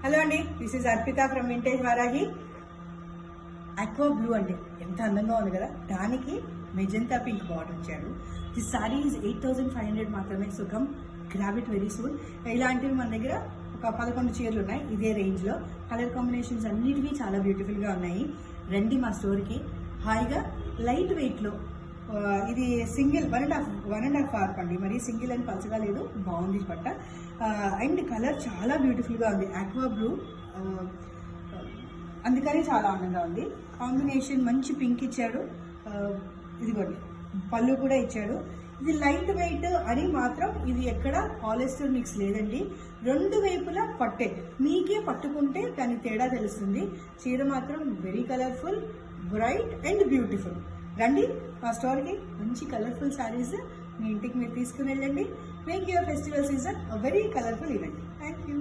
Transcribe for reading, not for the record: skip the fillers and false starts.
Hello అండి, this is Arpita from vintage Varahi. Aqua blue అండి, ఎంత అందంగా ఉంది కదా. దానికి మెజంతా పింక్ బార్డర్ ఇచ్చాడు. దిస్ సారీ ఈజ్ 8,500 మాత్రమే. So come grab it very soon. ఇలాంటివి మన దగ్గర ఒక 11 చీరలు ఉన్నాయి ఇదే రేంజ్లో. కలర్ కాంబినేషన్స్ అన్నిటికీ చాలా బ్యూటిఫుల్గా ఉన్నాయి. రండి మా స్టోర్కి. హాయిగా లైట్ వెయిట్లో, ఇది సింగిల్ 1.5 హార్ప్ అండి, మరి సింగిల్ అని పలచగా లేదు, బాగుంది పట్ట. అండ్ కలర్ చాలా బ్యూటిఫుల్గా ఉంది, ఆక్వా బ్లూ, అందుకని చాలా ఆనందంగా ఉంది. కాంబినేషన్ మంచి పింక్ ఇచ్చాడు. ఇదిగోండి పళ్ళు కూడా ఇచ్చాడు. ఇది లైట్ వెయిట్ అని మాత్రం ఇది ఎక్కడ పాలిస్టర్ మిక్స్ లేదండి. రెండు వైపులా పట్టే, మీకే పట్టుకుంటే దాని తేడా తెలుస్తుంది. చీర మాత్రం very colourful, bright and beautiful. రండి మా స్టోర్కి. మంచి కలర్ఫుల్ శారీస్ మీ ఇంటికి మీరు తీసుకుని వెళ్ళండి. Make your festival season very colourful event. Thank you.